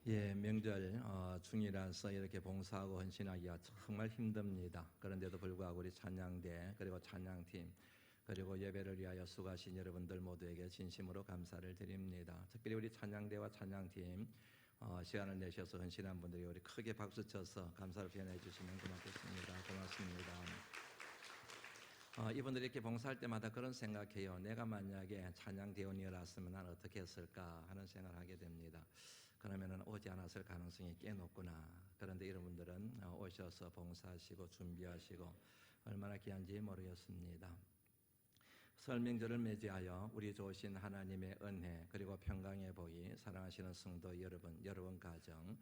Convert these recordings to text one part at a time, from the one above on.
예, 명절 중이라서 이렇게 봉사하고 헌신하기가 정말 힘듭니다. 그런데도 불구하고 우리 찬양대 그리고 찬양팀 그리고 예배를 위하여 수고하신 여러분들 모두에게 진심으로 감사를 드립니다. 특별히 우리 찬양대와 찬양팀 시간을 내셔서 헌신한 분들이 우리 크게 박수 쳐서 감사를 표현해 주시면 고맙겠습니다. 고맙습니다. 이분들이 이렇게 봉사할 때마다 그런 생각해요. 내가 만약에 찬양대원이었으면 난 어떻게 했을까 하는 생각을 하게 됩니다. 그러면은 오지 않았을 가능성이 꽤 높구나. 그런데 여러분들은 오셔서 봉사하시고 준비하시고 얼마나 귀한지 모르겠습니다. 설 명절을 맞이하여 우리 좋으신 하나님의 은혜 그리고 평강의 복이 사랑하시는 성도 여러분 가정,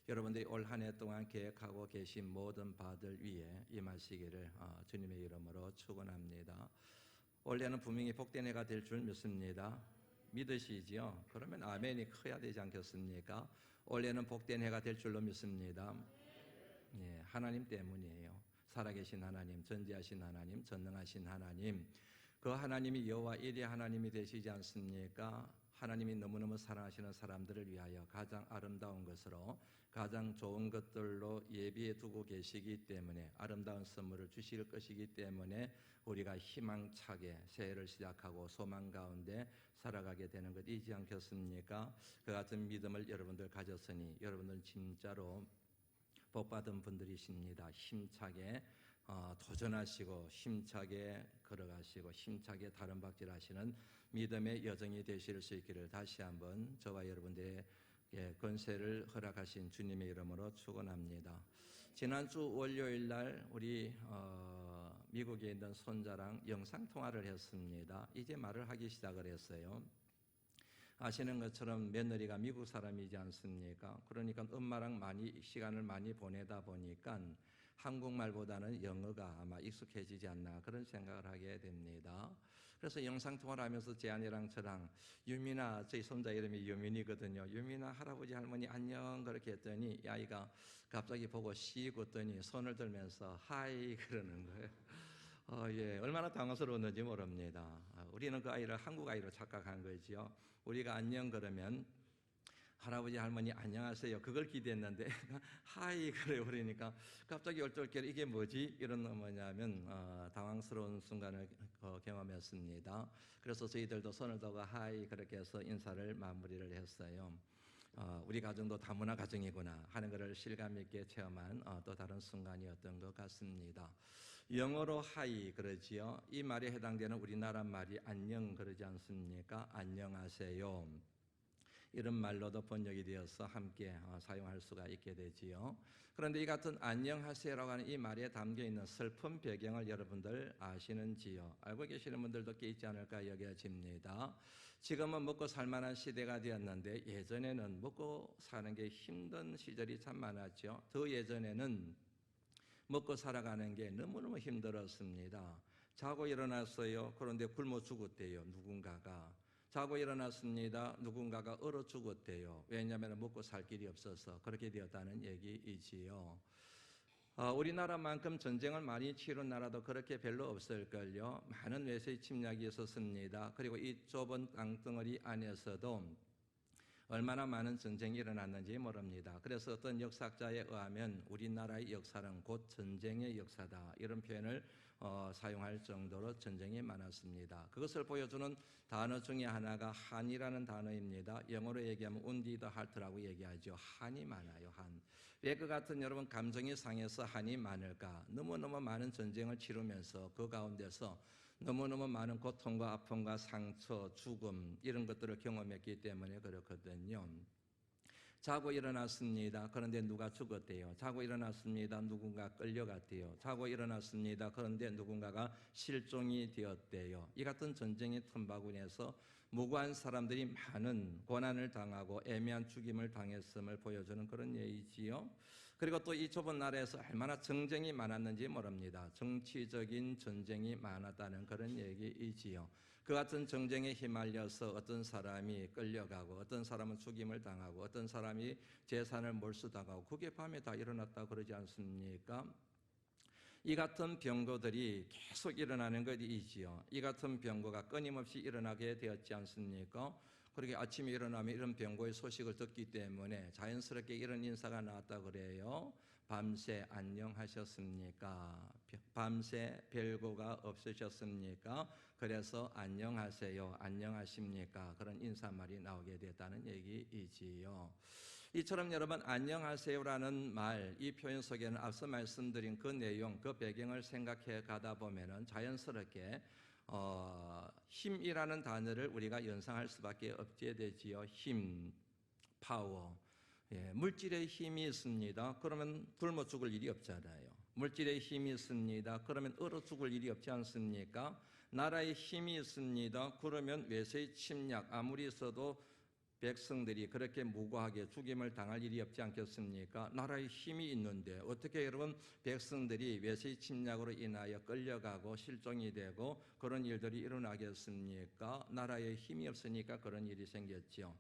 여러분들이 올 한 해 동안 계획하고 계신 모든 바들 위에 임하시기를 주님의 이름으로 축원합니다. 올해는 분명히 복된 해가 될 줄 믿습니다. 믿으시지요? 그러면 아멘이 커야 되지 않겠습니까? 올해는 복된 해가 될 줄로 믿습니다. 예, 하나님 때문이에요. 살아계신 하나님, 전지하신 하나님, 전능하신 하나님, 그 하나님이 여호와 일의 하나님이 되시지 않습니까? 하나님이 너무너무 사랑하시는 사람들을 위하여 가장 아름다운 것으로 가장 좋은 것들로 예비해 두고 계시기 때문에 아름다운 선물을 주실 것이기 때문에 우리가 희망차게 새해를 시작하고 소망 가운데 살아가게 되는 것 있지 않겠습니까? 그 같은 믿음을 여러분들 가졌으니 여러분들은 진짜로 복받은 분들이십니다. 힘차게 도전하시고 힘차게 걸어가시고 힘차게 다른 박질하시는 믿음의 여정이 되실 수 있기를 다시 한번 저와 여러분들의 권세를 허락하신 주님의 이름으로 축원합니다. 지난주 월요일 날 우리 미국에 있는 손자랑 영상통화를 했습니다. 이제 말을 하기 시작을 했어요. 아시는 것처럼 며느리가 미국 사람이지 않습니까? 그러니까 엄마랑 시간을 많이 보내다 보니까 한국말보다는 영어가 아마 익숙해지지 않나 그런 생각을 하게 됩니다. 그래서 영상통화를 하면서 제안이랑 저랑 유민아, 저희 손자 이름이 유민이거든요. 유민아 할아버지 할머니 안녕 그렇게 했더니 이 아이가 갑자기 보고 씩 웃더니 손을 들면서 하이 그러는 거예요. 예, 얼마나 당황스러웠는지 모릅니다. 우리는 그 아이를 한국 아이로 착각한 거지요. 우리가 안녕 그러면 할아버지 할머니 안녕하세요 그걸 기대했는데 하이 그래 그러니까 갑자기 얼떨결에 이게 뭐지 이런 뭐냐면 당황스러운 순간을 경험했습니다. 그래서 저희들도 손을 들고 하이 그렇게 해서 인사를 마무리를 했어요. 우리 가정도 다문화 가정이구나 하는 것을 실감 있게 체험한 또 다른 순간이었던 것 같습니다. 영어로 하이 그러지요. 이 말에 해당되는 우리나라 말이 안녕 그러지 않습니까? 안녕하세요. 이런 말로도 번역이 되어서 함께 사용할 수가 있게 되지요. 그런데 이 같은 안녕하세요라고 하는 이 말에 담겨있는 슬픈 배경을 여러분들 아시는지요? 알고 계시는 분들도 꽤 있지 않을까 여겨집니다. 지금은 먹고 살만한 시대가 되었는데 예전에는 먹고 사는 게 힘든 시절이 참 많았죠. 더 예전에는 먹고 살아가는 게 너무너무 힘들었습니다. 자고 일어났어요. 그런데 굶어 죽었대요. 누군가가. 자고 일어났습니다. 누군가가 얼어 죽었대요. 왜냐하면 먹고 살 길이 없어서 그렇게 되었다는 얘기이지요. 우리나라만큼 전쟁을 많이 치른 나라도 그렇게 별로 없을걸요. 많은 외세의 침략이 있었습니다. 그리고 이 좁은 땅덩어리 안에서도 얼마나 많은 전쟁이 일어났는지 모릅니다. 그래서 어떤 역사학자에 의하면 우리나라의 역사는 곧 전쟁의 역사다 이런 표현을 사용할 정도로 전쟁이 많았습니다. 그것을 보여주는 단어 중에 하나가 한이라는 단어입니다. 영어로 얘기하면 wounded heart라고 얘기하죠. 한이 많아요. 한. 왜 그 같은 여러분 감정이 상해서 한이 많을까? 너무너무 많은 전쟁을 치르면서 그 가운데서 너무너무 많은 고통과 아픔과 상처, 죽음 이런 것들을 경험했기 때문에 그렇거든요. 자고 일어났습니다. 그런데 누가 죽었대요. 자고 일어났습니다. 누군가 끌려갔대요. 자고 일어났습니다. 그런데 누군가가 실종이 되었대요. 이 같은 전쟁의 틈바구니에서 무고한 사람들이 많은 고난을 당하고 애매한 죽임을 당했음을 보여주는 그런 예이지요. 그리고 또 이 좁은 나라에서 얼마나 정쟁이 많았는지 모릅니다. 정치적인 전쟁이 많았다는 그런 얘기이지요. 그 같은 정쟁에 휘말려서 어떤 사람이 끌려가고 어떤 사람은 죽임을 당하고 어떤 사람이 재산을 몰수당하고 그게 밤에 다 일어났다 그러지 않습니까? 이 같은 병거들이 계속 일어나는 것이지요. 이 같은 병거가 끊임없이 일어나게 되었지 않습니까? 그렇게 아침에 일어나면 이런 병고의 소식을 듣기 때문에 자연스럽게 이런 인사가 나왔다 그래요. 밤새 안녕하셨습니까? 밤새 별거가 없으셨습니까? 그래서 안녕하세요, 안녕하십니까? 그런 인사말이 나오게 됐다는 얘기이지요. 이처럼 여러분 안녕하세요라는 말, 이 표현 속에는 앞서 말씀드린 그 내용, 그 배경을 생각해 가다 보면은 자연스럽게 힘이라는 단어를 우리가 연상할 수밖에 없게 되지요. 힘, 파워. 예, 물질의 힘이 있습니다. 그러면 굶어 죽을 일이 없잖아요. 물질의 힘이 있습니다. 그러면 얼어 죽을 일이 없지 않습니까? 나라의 힘이 있습니다. 그러면 외세의 침략 아무리 있어도 백성들이 그렇게 무고하게 죽임을 당할 일이 없지 않겠습니까? 나라의 힘이 있는데 어떻게 여러분 백성들이 외세의 침략으로 인하여 끌려가고 실종이 되고 그런 일들이 일어나겠습니까? 나라의 힘이 없으니까 그런 일이 생겼죠.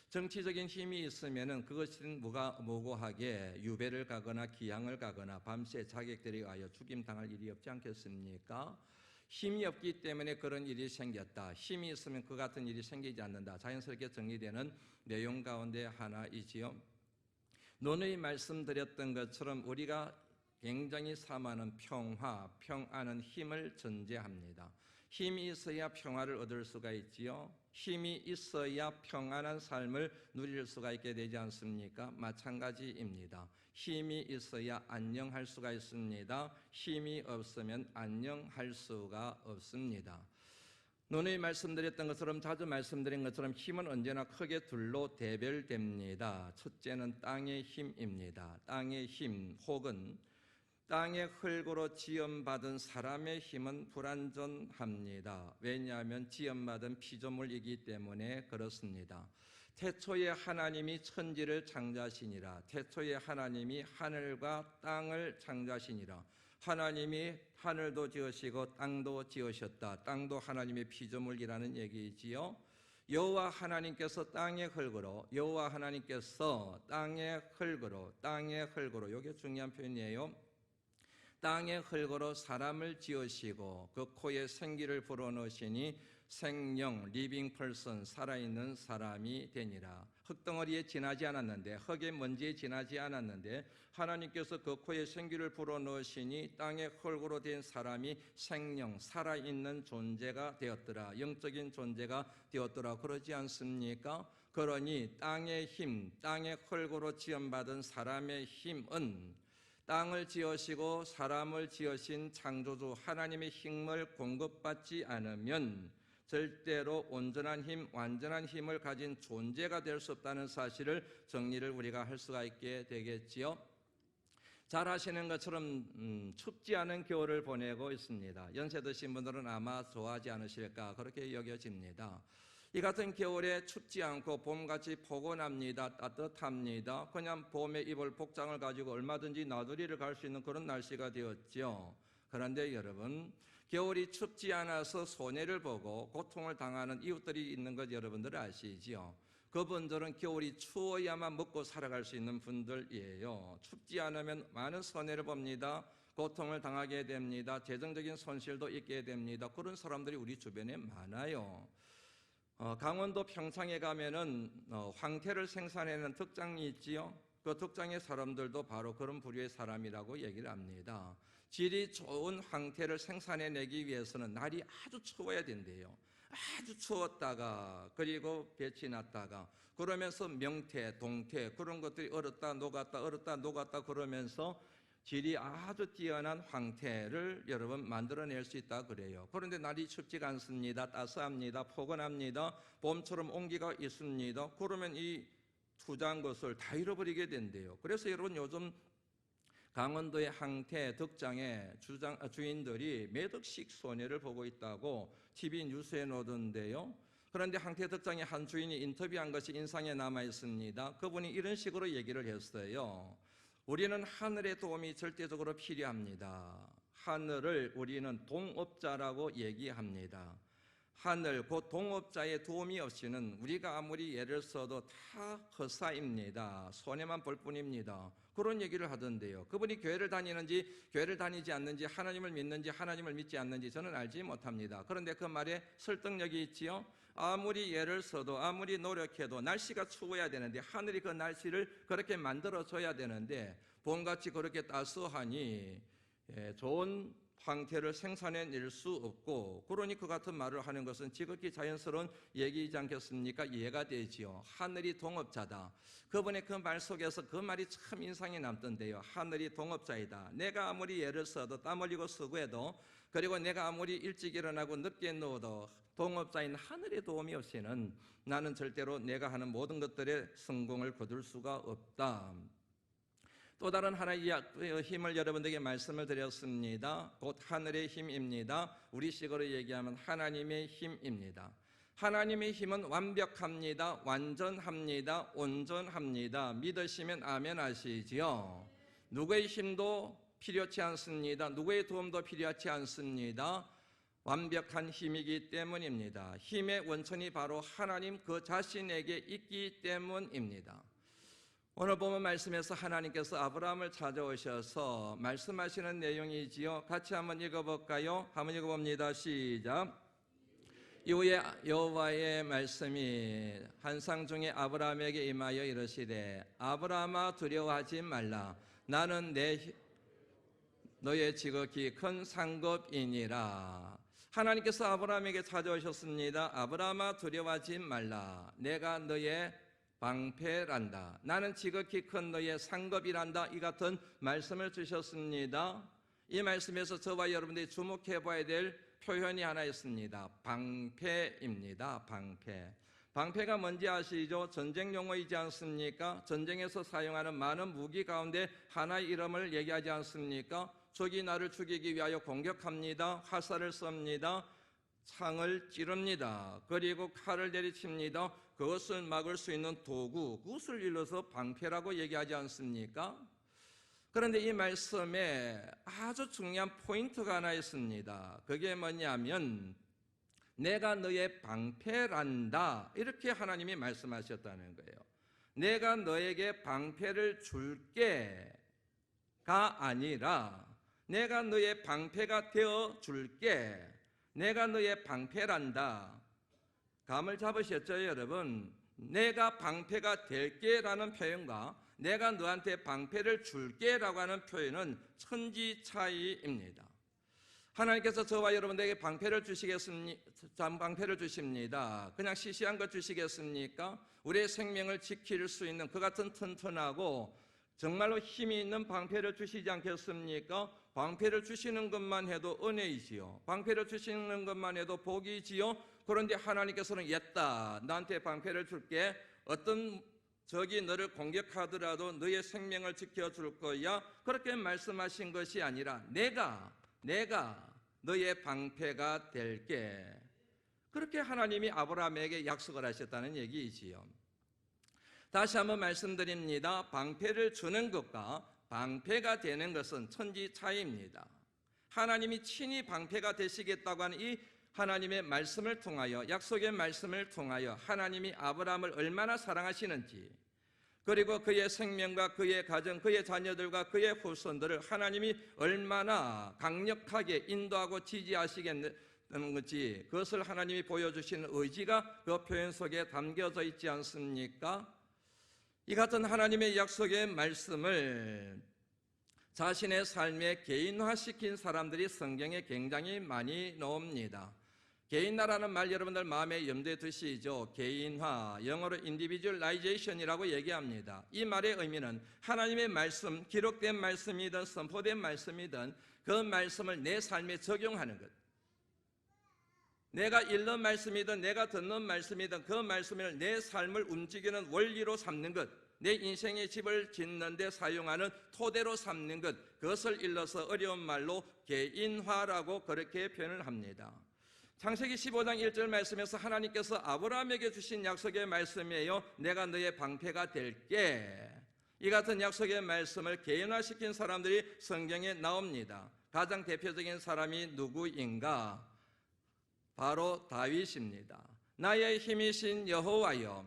정치적인 힘이 있으면은 그것은 무고하게 유배를 가거나 기양을 가거나 밤새 자객들에 의하여 죽임 당할 일이 없지 않겠습니까? 힘이 없기 때문에 그런 일이 생겼다. 힘이 있으면 그 같은 일이 생기지 않는다. 자연스럽게 정리되는 내용 가운데 하나이지요. 논의 말씀드렸던 것처럼 우리가 굉장히 사모하는 평화, 평안은 힘을 전제합니다. 힘이 있어야 평화를 얻을 수가 있지요. 힘이 있어야 평안한 삶을 누릴 수가 있게 되지 않습니까? 마찬가지입니다. 힘이 있어야 안녕할 수가 있습니다. 힘이 없으면 안녕할 수가 없습니다. 논의 말씀드렸던 것처럼 자주 말씀드린 것처럼 힘은 언제나 크게 둘로 대별됩니다. 첫째는 땅의 힘입니다. 땅의 힘 혹은 땅의 흙으로 지음받은 사람의 힘은 불완전합니다. 왜냐하면 지음받은 피조물이기 때문에 그렇습니다. 태초에 하나님이 천지를 창조하시니라. 태초에 하나님이 하늘과 땅을 창조하시니라. 하나님이 하늘도 지으시고 땅도 지으셨다. 땅도 하나님의 피조물이라는 얘기지요. 여호와 하나님께서 땅의 흙으로 땅의 흙으로 이게 중요한 표현이에요. 땅의 흙으로 사람을 지으시고 그 코에 생기를 불어넣으시니 생명, 리빙 펄슨, 살아있는 사람이 되니라. 흙덩어리에 지나지 않았는데, 흙의 먼지에 지나지 않았는데 하나님께서 그 코에 생기를 불어넣으시니 땅의 흙으로 된 사람이 생명, 살아있는 존재가 되었더라. 영적인 존재가 되었더라. 그러지 않습니까? 그러니 땅의 힘, 땅의 흙으로 지음받은 사람의 힘은 땅을 지으시고 사람을 지으신 창조주 하나님의 힘을 공급받지 않으면 절대로 온전한 힘, 완전한 힘을 가진 존재가 될 수 없다는 사실을 정리를 우리가 할 수가 있게 되겠지요. 잘 아시는 것처럼 춥지 않은 겨울을 보내고 있습니다. 연세 드신 분들은 아마 좋아하지 않으실까 그렇게 여겨집니다. 이 같은 겨울에 춥지 않고 봄같이 포근합니다. 따뜻합니다. 그냥 봄에 입을 복장을 가지고 얼마든지 나들이를 갈 수 있는 그런 날씨가 되었죠. 그런데 여러분, 겨울이 춥지 않아서 손해를 보고 고통을 당하는 이웃들이 있는 것 여러분들 아시지요? 그분들은 겨울이 추워야만 먹고 살아갈 수 있는 분들이에요. 춥지 않으면 많은 손해를 봅니다. 고통을 당하게 됩니다. 재정적인 손실도 있게 됩니다. 그런 사람들이 우리 주변에 많아요. 강원도 평창에 가면은 황태를 생산하는 덕장이 있지요. 그 덕장의 사람들도 바로 그런 부류의 사람이라고 얘기를 합니다. 질이 좋은 황태를 생산해내기 위해서는 날이 아주 추워야 된대요. 아주 추웠다가 그리고 볕이 났다가 그러면서 명태, 동태 그런 것들이 얼었다 녹았다 그러면서 질이 아주 뛰어난 황태를 여러분 만들어낼 수 있다 그래요. 그런데 날이 춥지가 않습니다. 따스합니다. 포근합니다. 봄처럼 온기가 있습니다. 그러면 이 투자한 것을 다 잃어버리게 된대요. 그래서 여러분 요즘 강원도의 황태 덕장의 주인들이 몇 억씩 손해를 보고 있다고 TV 뉴스에 놓던데요. 그런데 황태 덕장의 한 주인이 인터뷰한 것이 인상에 남아 있습니다. 그분이 이런 식으로 얘기를 했어요. 우리는 하늘의 도움이 절대적으로 필요합니다. 하늘을 우리는 동업자라고 얘기합니다. 하늘, 곧 동업자의 도움이 없이는 우리가 아무리 애를 써도 다 헛사입니다. 손해만 볼 뿐입니다. 그런 얘기를 하던데요. 그분이 교회를 다니는지 교회를 다니지 않는지 하나님을 믿는지 하나님을 믿지 않는지 저는 알지 못합니다. 그런데 그 말에 설득력이 있지요. 아무리 애를 써도 아무리 노력해도 날씨가 추워야 되는데 하늘이 그 날씨를 그렇게 만들어줘야 되는데 봄같이 그렇게 따스하니 좋은 황태를 생산해낼 수 없고, 그러니 그 같은 말을 하는 것은 지극히 자연스러운 얘기이지 않겠습니까? 이해가 되지요. 하늘이 동업자다. 그분의 그 말 속에서 그 말이 참 인상이 남던데요. 하늘이 동업자이다. 내가 아무리 애를 써도 땀 흘리고 수고해도, 그리고 내가 아무리 일찍 일어나고 늦게 누워도 동업자인 하늘의 도움이 없이는 나는 절대로 내가 하는 모든 것들의 성공을 거둘 수가 없다. 또 다른 하나의 힘을 여러분들에게 말씀을 드렸습니다. 곧 하늘의 힘입니다. 우리식으로 얘기하면 하나님의 힘입니다. 하나님의 힘은 완벽합니다. 완전합니다. 온전합니다. 믿으시면 아멘 하시지요. 누구의 힘도 필요치 않습니다. 누구의 도움도 필요하지 않습니다. 완벽한 힘이기 때문입니다. 힘의 원천이 바로 하나님 그 자신에게 있기 때문입니다. 오늘 보면 말씀에서 하나님께서 아브라함을 찾아오셔서 말씀하시는 내용이지요. 같이 한번 읽어볼까요? 한번 읽어봅니다. 시작. 이후에 여호와의 말씀이 환상 중에 아브라함에게 임하여 이르시되 아브라함아 두려워하지 말라. 나는 너의 지극히 큰 상급이니라. 하나님께서 아브라함에게 찾아오셨습니다. 아브라함아 두려워하지 말라. 내가 너의 방패란다. 나는 지극히 큰 너의 상급이란다. 이 같은 말씀을 주셨습니다. 이 말씀에서 저와 여러분들이 주목해 봐야 될 표현이 하나 있습니다. 방패입니다. 방패. 방패가 뭔지 아시죠? 전쟁 용어이지 않습니까? 전쟁에서 사용하는 많은 무기 가운데 하나의 이름을 얘기하지 않습니까? 적이 나를 죽이기 위하여 공격합니다. 화살을 쏩니다. 창을 찌릅니다. 그리고 칼을 내리칩니다. 그것을 막을 수 있는 도구, 그것을 일러서 방패라고 얘기하지 않습니까? 그런데 이 말씀에 아주 중요한 포인트가 하나 있습니다. 그게 뭐냐면 내가 너의 방패란다, 이렇게 하나님이 말씀하셨다는 거예요. 내가 너에게 방패를 줄게가 아니라 내가 너의 방패가 되어 줄게. 내가 너의 방패란다. 감을 잡으셨죠, 여러분? 내가 방패가 될게라는 표현과 내가 너한테 방패를 줄게라고 하는 표현은 천지 차이입니다. 하나님께서 저와 여러분들에게 방패를 주십니다. 그냥 시시한 것 주시겠습니까? 우리의 생명을 지킬 수 있는 그 같은 튼튼하고 정말로 힘이 있는 방패를 주시지 않겠습니까? 방패를 주시는 것만 해도 은혜이지요. 방패를 주시는 것만 해도 복이지요. 그런데 하나님께서는 옛다, 나한테 방패를 줄게. 어떤 적이 너를 공격하더라도 너의 생명을 지켜줄 거야. 그렇게 말씀하신 것이 아니라 내가 너의 방패가 될게. 그렇게 하나님이 아브라함에게 약속을 하셨다는 얘기이지요. 다시 한번 말씀드립니다. 방패를 주는 것과 방패가 되는 것은 천지 차이입니다. 하나님이 친히 방패가 되시겠다고 하는 이 하나님의 말씀을 통하여, 약속의 말씀을 통하여 하나님이 아브라함을 얼마나 사랑하시는지, 그리고 그의 생명과 그의 가정, 그의 자녀들과 그의 후손들을 하나님이 얼마나 강력하게 인도하고 지지하시겠는 건지, 그것을 하나님이 보여주시는 의지가 그 표현 속에 담겨져 있지 않습니까? 이 같은 하나님의 약속의 말씀을 자신의 삶에 개인화시킨 사람들이 성경에 굉장히 많이 나옵니다. 개인화라는 말 여러분들 마음에 염두에 두시죠. 개인화, 영어로 individualization이라고 얘기합니다. 이 말의 의미는 하나님의 말씀, 기록된 말씀이든 선포된 말씀이든 그 말씀을 내 삶에 적용하는 것. 내가 읽는 말씀이든 내가 듣는 말씀이든 그 말씀을 내 삶을 움직이는 원리로 삼는 것, 내 인생의 집을 짓는 데 사용하는 토대로 삼는 것, 그것을 일러서 어려운 말로 개인화라고 그렇게 표현을 합니다. 창세기 15장 1절 말씀에서 하나님께서 아브라함에게 주신 약속의 말씀이에요. 내가 너의 방패가 될게. 이 같은 약속의 말씀을 개인화시킨 사람들이 성경에 나옵니다. 가장 대표적인 사람이 누구인가? 바로 다윗입니다. 나의 힘이신 여호와여,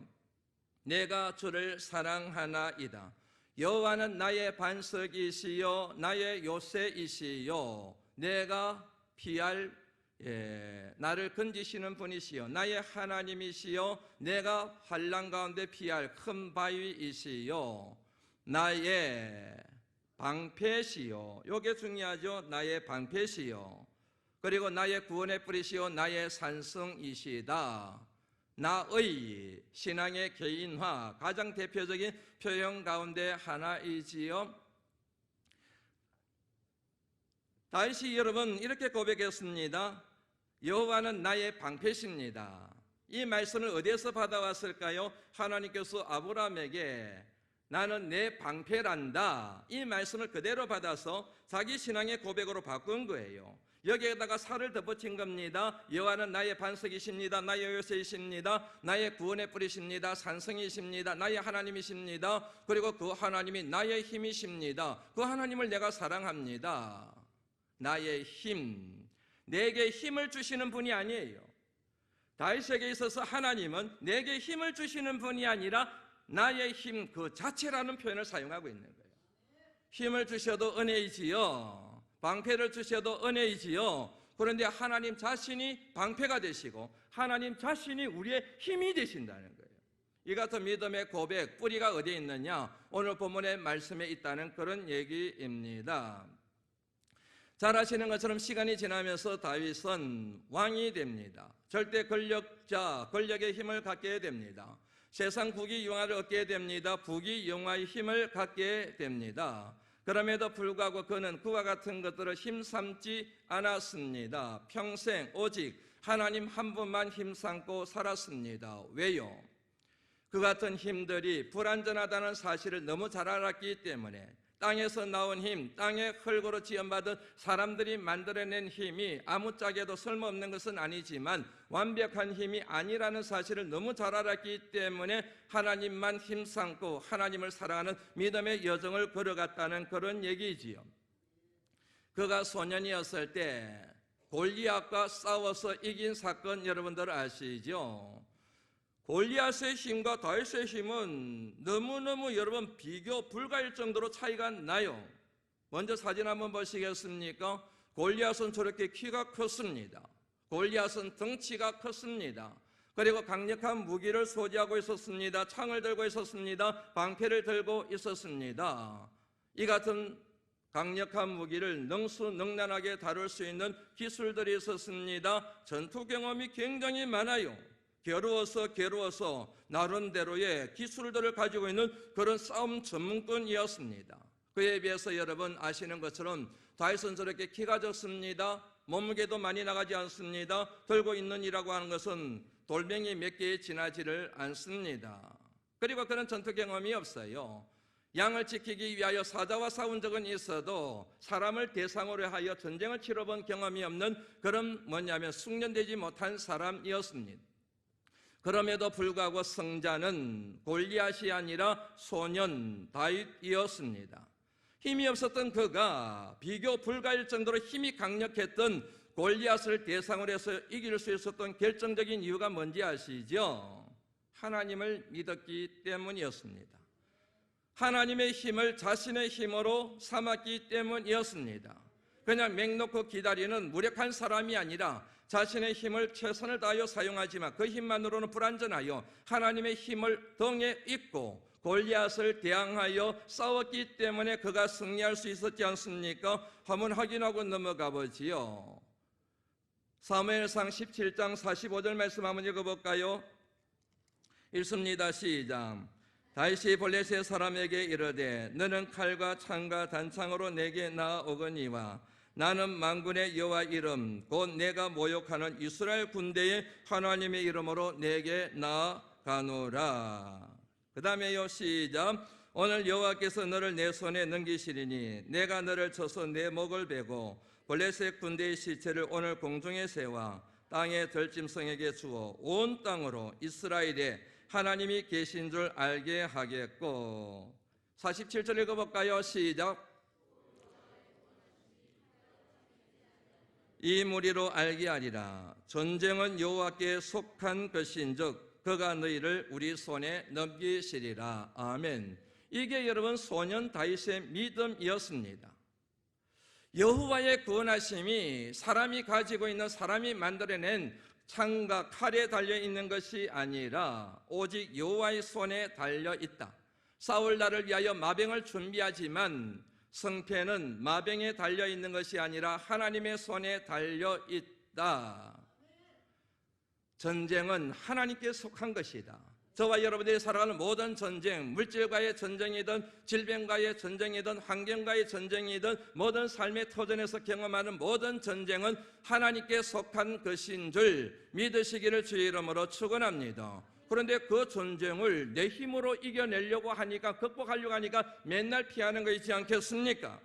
내가 주를 사랑하나이다. 여호와는 나의 반석이시요 나의 요새이시요 내가 피할 나를 건지시는 분이시요 나의 하나님이시요 내가 환난 가운데 피할 큰 바위이시요 나의 방패시요. 이게 중요하죠. 나의 방패시요. 그리고 나의 구원의 뿌리시요 나의 산성이시다. 나의 신앙의 개인화 가장 대표적인 표현 가운데 하나이지요. 다윗이 여러분 이렇게 고백했습니다. 여호와는 나의 방패십니다. 이 말씀을 어디에서 받아왔을까요? 하나님께서 아브라함에게 나는 내 방패란다, 이 말씀을 그대로 받아서 자기 신앙의 고백으로 바꾼 거예요. 여기에다가 살을 덧붙인 겁니다. 여호와는 나의 반석이십니다. 나의 요새이십니다. 나의 구원의 뿌리십니다. 산성이십니다. 나의 하나님이십니다. 그리고 그 하나님이 나의 힘이십니다. 그 하나님을 내가 사랑합니다. 나의 힘, 내게 힘을 주시는 분이 아니에요. 다윗에게 있어서 하나님은 내게 힘을 주시는 분이 아니라 나의 힘 그 자체라는 표현을 사용하고 있는 거예요. 힘을 주셔도 은혜이지요. 방패를 주셔도 은혜이지요. 그런데 하나님 자신이 방패가 되시고 하나님 자신이 우리의 힘이 되신다는 거예요. 이 같은 믿음의 고백, 뿌리가 어디에 있느냐? 오늘 본문의 말씀에 있다는 그런 얘기입니다. 잘 아시는 것처럼 시간이 지나면서 다윗은 왕이 됩니다. 절대 권력자, 권력의 힘을 갖게 됩니다. 세상 국위영화를 얻게 됩니다. 부귀영화의 힘을 갖게 됩니다. 그럼에도 불구하고 그는 그와 같은 것들을 힘삼지 않았습니다. 평생 오직 하나님 한 분만 힘삼고 살았습니다. 왜요? 그 같은 힘들이 불완전하다는 사실을 너무 잘 알았기 때문에 땅에서 나온 힘, 땅의 흙으로 지연받은 사람들이 만들어낸 힘이 아무짝에도 쓸모없는 것은 아니지만 완벽한 힘이 아니라는 사실을 너무 잘 알았기 때문에 하나님만 힘삼고 하나님을 사랑하는 믿음의 여정을 걸어갔다는 그런 얘기지요. 그가 소년이었을 때 골리앗과 싸워서 이긴 사건 여러분들 아시죠? 골리앗의 힘과 다윗의 힘은 너무너무 여러분 비교 불가일 정도로 차이가 나요. 먼저 사진 한번 보시겠습니까? 골리앗은 저렇게 키가 컸습니다. 골리앗은 덩치가 컸습니다. 그리고 강력한 무기를 소지하고 있었습니다. 창을 들고 있었습니다. 방패를 들고 있었습니다. 이 같은 강력한 무기를 능수능란하게 다룰 수 있는 기술들이 있었습니다. 전투 경험이 굉장히 많아요. 괴로워서 나름대로의 기술들을 가지고 있는 그런 싸움 전문꾼이었습니다. 그에 비해서 여러분 아시는 것처럼 다윗은 저렇게 키가 적습니다. 몸무게도 많이 나가지 않습니다. 들고 있는 이라고 하는 것은 돌멩이 몇 개에 지나지를 않습니다. 그리고 그런 전투 경험이 없어요. 양을 지키기 위하여 사자와 싸운 적은 있어도 사람을 대상으로 하여 전쟁을 치러본 경험이 없는 그런 숙련되지 못한 사람이었습니다. 그럼에도 불구하고 승자는 골리앗이 아니라 소년 다윗이었습니다. 힘이 없었던 그가 비교 불가일 정도로 힘이 강력했던 골리앗을 대상으로 해서 이길 수 있었던 결정적인 이유가 뭔지 아시죠? 하나님을 믿었기 때문이었습니다. 하나님의 힘을 자신의 힘으로 삼았기 때문이었습니다. 그냥 맹놓고 기다리는 무력한 사람이 아니라 자신의 힘을 최선을 다하여 사용하지만 그 힘만으로는 불완전하여 하나님의 힘을 등에 입고 골리앗을 대항하여 싸웠기 때문에 그가 승리할 수 있었지 않습니까? 한번 확인하고 넘어가 보지요. 사무엘상 17장 45절 말씀 한번 읽어볼까요? 읽습니다. 시작. 다윗이 블레셋 사람에게 이르되 너는 칼과 창과 단창으로 내게 나아오거니와 나는 만군의 여호와 이름 곧 내가 모욕하는 이스라엘 군대의 하나님의 이름으로 내게 나아가노라. 그 다음에요. 시작. 오늘 여호와께서 너를 내 손에 넘기시리니 내가 너를 쳐서 내 목을 베고 블레셋 군대의 시체를 오늘 공중에 세워 땅의 들짐승에게 주어 온 땅으로 이스라엘에 하나님이 계신 줄 알게 하겠고. 47절 읽어볼까요? 시작. 이 무리로 알게 하리라. 전쟁은 여호와께 속한 것인즉 그가 너희를 우리 손에 넘기시리라. 아멘. 이게 여러분 소년 다윗의 믿음이었습니다. 여호와의 구원하심이 사람이 가지고 있는, 사람이 만들어낸 창과 칼에 달려있는 것이 아니라 오직 여호와의 손에 달려있다. 사울 나를 위하여 마병을 준비하지만 성패는 마병에 달려있는 것이 아니라 하나님의 손에 달려있다. 전쟁은 하나님께 속한 것이다. 저와 여러분들이 살아가는 모든 전쟁, 물질과의 전쟁이든 질병과의 전쟁이든 환경과의 전쟁이든 모든 삶의 터전에서 경험하는 모든 전쟁은 하나님께 속한 것인 줄 믿으시기를 주의 이름으로 축원합니다. 그런데 그 전쟁을 내 힘으로 이겨내려고 하니까, 극복하려고 하니까 맨날 피하는 것이지 않겠습니까?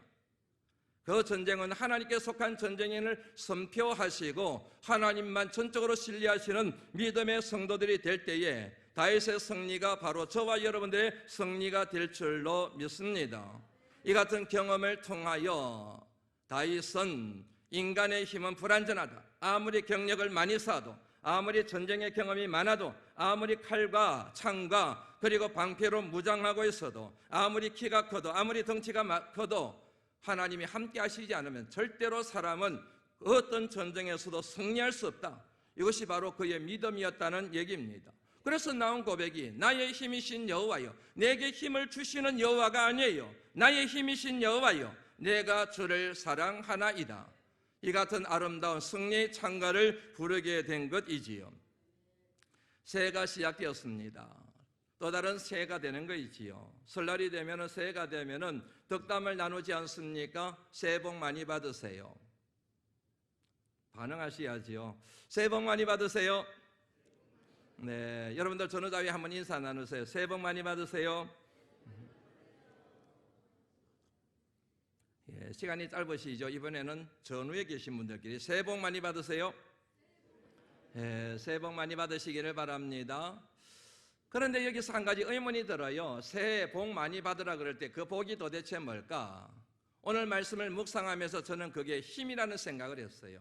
그 전쟁은 하나님께 속한 전쟁인을 선표하시고 하나님만 전적으로 신뢰하시는 믿음의 성도들이 될 때에 다윗의 승리가 바로 저와 여러분들의 승리가 될 줄로 믿습니다. 이 같은 경험을 통하여 다윗은 인간의 힘은 불완전하다. 아무리 경력을 많이 쌓아도, 아무리 전쟁의 경험이 많아도, 아무리 칼과 창과 그리고 방패로 무장하고 있어도, 아무리 키가 커도, 아무리 덩치가 커도 하나님이 함께 하시지 않으면 절대로 사람은 어떤 전쟁에서도 승리할 수 없다. 이것이 바로 그의 믿음이었다는 얘기입니다. 그래서 나온 고백이 나의 힘이신 여호와여, 내게 힘을 주시는 여호와가 아니에요. 나의 힘이신 여호와여, 내가 주를 사랑하나이다. 이 같은 아름다운 승리의 찬가를 부르게 된 것이지요. 새해가 시작되었습니다. 또 다른 새해가 되는 것이지요. 설날이 되면, 새해가 되면 덕담을 나누지 않습니까? 새해 복 많이 받으세요. 반응하셔야지요. 새해 복 많이 받으세요. 네, 여러분들 전후자위 한번 인사 나누세요. 새해 복 많이 받으세요. 예, 시간이 짧으시죠? 이번에는 전후에 계신 분들끼리 새해 복 많이 받으세요. 예, 새해 복 많이 받으시기를 바랍니다. 그런데 여기서 한 가지 의문이 들어요. 새해 복 많이 받으라 그럴 때 그 복이 도대체 뭘까? 오늘 말씀을 묵상하면서 저는 그게 힘이라는 생각을 했어요.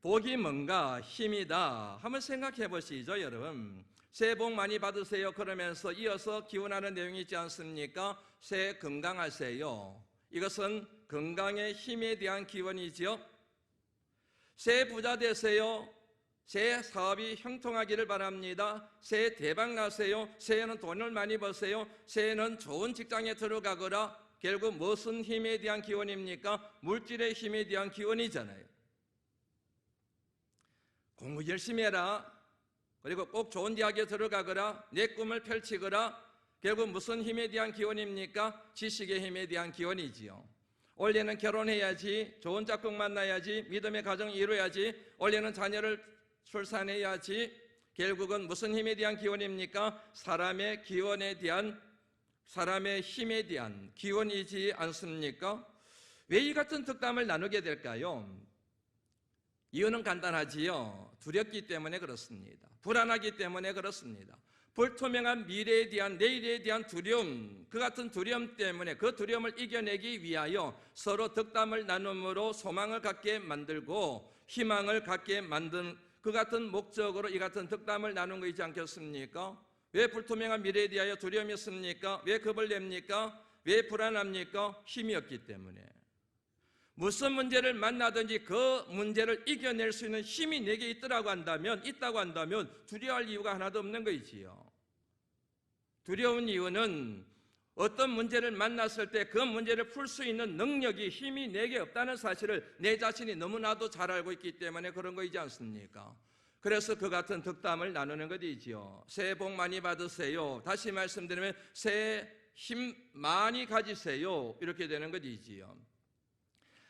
복이 뭔가, 힘이다. 한번 생각해 보시죠, 여러분. 새해 복 많이 받으세요. 그러면서 이어서 기원하는 내용이 있지 않습니까? 새해 건강하세요. 이것은 건강의 힘에 대한 기원이지요. 새해 부자 되세요. 새해 사업이 형통하기를 바랍니다. 새해 대박 나세요. 새해는 돈을 많이 버세요. 새해는 좋은 직장에 들어가거라. 결국 무슨 힘에 대한 기원입니까? 물질의 힘에 대한 기원이잖아요. 공부 열심히 해라. 그리고 꼭 좋은 대학에 들어가거라. 내 꿈을 펼치거라. 결국 무슨 힘에 대한 기원입니까? 지식의 힘에 대한 기원이지요. 올해는 결혼해야지, 좋은 짝꿍 만나야지, 믿음의 가정 이루어야지, 올해는 자녀를 출산해야지. 결국은 무슨 힘에 대한 기원입니까? 사람의 기원에 대한, 사람의 힘에 대한 기원이지 않습니까? 왜 이 같은 덕담을 나누게 될까요? 이유는 간단하지요. 두렵기 때문에 그렇습니다. 불안하기 때문에 그렇습니다. 불투명한 미래에 대한, 내일에 대한 두려움, 그 같은 두려움 때문에 그 두려움을 이겨내기 위하여 서로 덕담을 나눔으로 소망을 갖게 만들고 희망을 갖게 만든 그 같은 목적으로 이 같은 덕담을 나눈 것이지 않겠습니까? 왜 불투명한 미래에 대하여 두려움이 있습니까? 왜 겁을 냅니까? 왜 불안합니까? 힘이 없기 때문에. 무슨 문제를 만나든지 그 문제를 이겨낼 수 있는 힘이 내게 있다고 한다면 두려워할 이유가 하나도 없는 것이지요. 두려운 이유는 어떤 문제를 만났을 때 그 문제를 풀 수 있는 능력이, 힘이 내게 없다는 사실을 내 자신이 너무나도 잘 알고 있기 때문에 그런 거이지 않습니까? 그래서 그 같은 덕담을 나누는 것이지요. 새해 복 많이 받으세요. 다시 말씀드리면 새해 힘 많이 가지세요. 이렇게 되는 것이지요.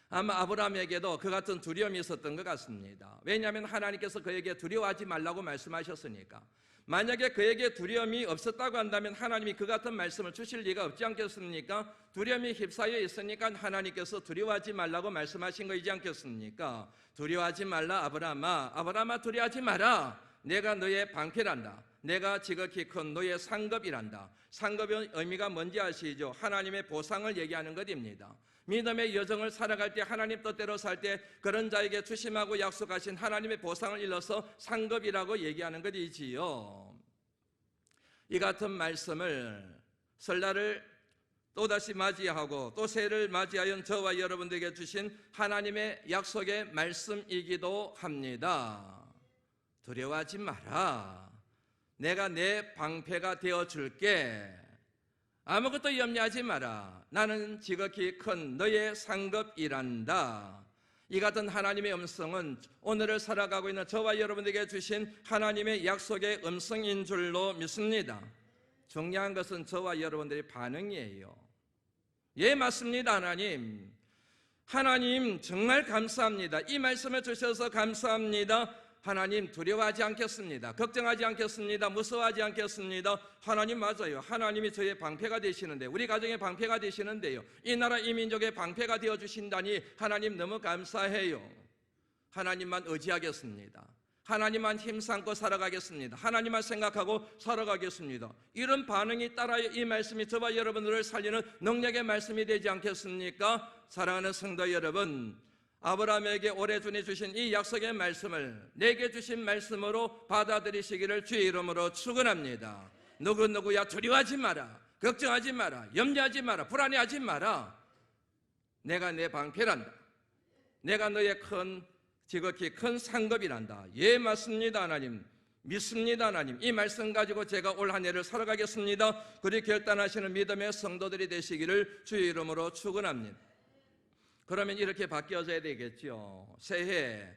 아마 아브라함에게도 그 같은 두려움이 있었던 것 같습니다. 왜냐하면 하나님께서 그에게 두려워하지 말라고 말씀하셨으니까. 만약에 그에게 두려움이 없었다고 한다면 하나님이 그 같은 말씀을 주실 리가 없지 않겠습니까? 두려움이 휩싸여 있으니까 하나님께서 두려워하지 말라고 말씀하신 것이지 않겠습니까? 두려워하지 말라 아브라함아, 아브라함아 두려워하지 마라. 내가 너의 방패란다. 내가 지극히 큰 너의 상급이란다. 상급의 의미가 뭔지 아시죠? 하나님의 보상을 얘기하는 것입니다. 믿음의 여정을 살아갈 때, 하나님 뜻대로 살 때 그런 자에게 주심하고 약속하신 하나님의 보상을 일러서 상급이라고 얘기하는 것이지요. 이 같은 말씀을 설날을 또다시 맞이하고 또 새해를 맞이하여 저와 여러분들에게 주신 하나님의 약속의 말씀이기도 합니다. 두려워하지 마라. 내가 내 방패가 되어줄게. 아무것도 염려하지 마라. 나는 지극히 큰 너의 상급이란다. 이 같은 하나님의 음성은 오늘을 살아가고 있는 저와 여러분에게 주신 하나님의 약속의 음성인 줄로 믿습니다. 중요한 것은 저와 여러분들의 반응이에요. 예, 맞습니다. 하나님. 하나님 정말 감사합니다. 이 말씀을 주셔서 감사합니다. 하나님 두려워하지 않겠습니다. 걱정하지 않겠습니다. 무서워하지 않겠습니다. 하나님 맞아요. 하나님이 저의 방패가 되시는데, 우리 가정의 방패가 되시는데요, 이 나라 이 민족의 방패가 되어주신다니 하나님 너무 감사해요. 하나님만 의지하겠습니다. 하나님만 힘삼고 살아가겠습니다. 하나님만 생각하고 살아가겠습니다. 이런 반응이 따라야 이 말씀이 저와 여러분들을 살리는 능력의 말씀이 되지 않겠습니까? 사랑하는 성도 여러분, 아브라함에게 오래 주니 주신 이 약속의 말씀을 내게 주신 말씀으로 받아들이시기를 주의 이름으로 축원합니다. 누구야 두려워하지 마라. 걱정하지 마라. 염려하지 마라. 불안해하지 마라. 내가 내 방패란다. 내가 너의 지극히 큰 상급이란다. 예, 맞습니다. 하나님. 믿습니다. 하나님. 이 말씀 가지고 제가 올 한 해를 살아가겠습니다. 그리 결단하시는 믿음의 성도들이 되시기를 주의 이름으로 축원합니다. 그러면 이렇게 바뀌어져야 되겠죠. 새해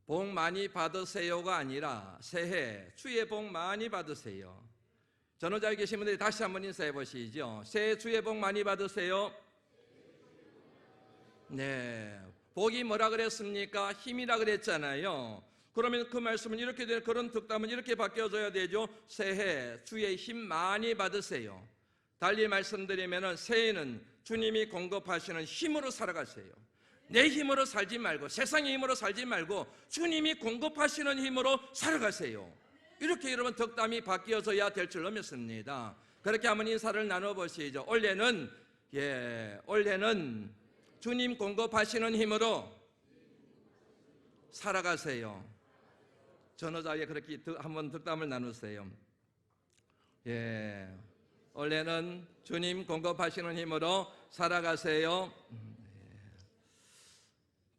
복 많이 받으세요가 아니라 새해 주의 복 많이 받으세요. 전후자에 계신 분들이 다시 한번 인사해 보시죠. 새해 주의 복 많이 받으세요. 네, 복이 뭐라 그랬습니까? 힘이라 그랬잖아요. 그러면 그 말씀은 이렇게 되는, 그런 득담은 이렇게 바뀌어져야 되죠. 새해 주의 힘 많이 받으세요. 달리 말씀드리면 새해는 주님이 공급하시는 힘으로 살아가세요. 내 힘으로 살지 말고, 세상의 힘으로 살지 말고 주님이 공급하시는 힘으로 살아가세요. 이렇게 여러분 덕담이 바뀌어져야 될 줄로 믿습니다. 그렇게 한번 인사를 나눠보시죠. 올해는 주님 공급하시는 힘으로 살아가세요. 전후자에 그렇게 한번 덕담을 나누세요. 올해는 주님 공급하시는 힘으로 살아가세요.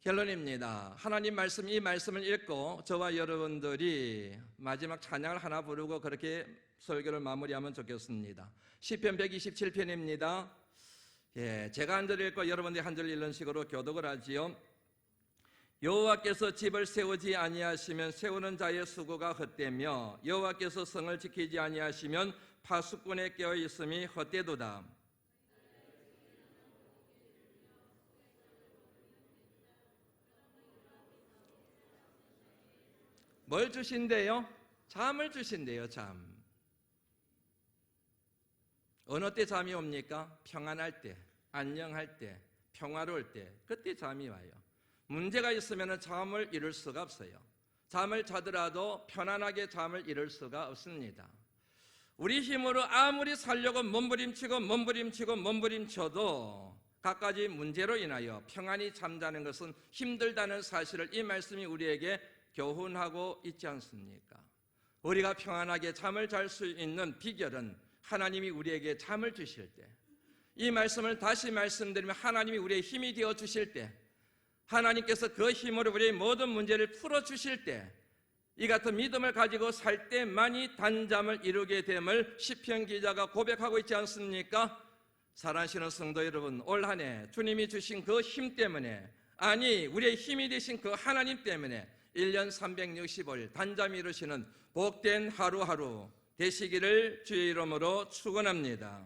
결론입니다. 하나님 말씀, 이 말씀을 읽고 저와 여러분들이 마지막 찬양을 하나 부르고 그렇게 설교를 마무리하면 좋겠습니다. 시편 127편입니다. 제가 한 절 읽고 여러분들이 한 절 읽는 식으로 교독을 하지요. 여호와께서 집을 세우지 아니하시면 세우는 자의 수고가 헛되며 여호와께서 성을 지키지 아니하시면 파수꾼에 깨어 있음이 헛되도다. 뭘 주신대요? 잠을 주신대요. 잠. 어느 때 잠이 옵니까? 평안할 때, 안녕할 때, 평화로울 때, 그때 잠이 와요. 문제가 있으면 잠을 이룰 수가 없어요. 잠을 자더라도 편안하게 잠을 이룰 수가 없습니다. 우리 힘으로 아무리 살려고 몸부림쳐도 갖가지 문제로 인하여 평안히 잠자는 것은 힘들다는 사실을 이 말씀이 우리에게 교훈하고 있지 않습니까? 우리가 평안하게 잠을 잘 수 있는 비결은 하나님이 우리에게 잠을 주실 때, 이 말씀을 다시 말씀드리면 하나님이 우리의 힘이 되어 주실 때, 하나님께서 그 힘으로 우리의 모든 문제를 풀어주실 때, 이 같은 믿음을 가지고 살 때만이 단잠을 이루게 됨을 시편 기자가 고백하고 있지 않습니까? 사랑하시는 성도 여러분, 올 한 해 주님이 주신 그 힘 때문에, 아니 우리의 힘이 되신 그 하나님 때문에 1년 365일 단잠 이루시는 복된 하루하루 되시기를 주의 이름으로 축원합니다.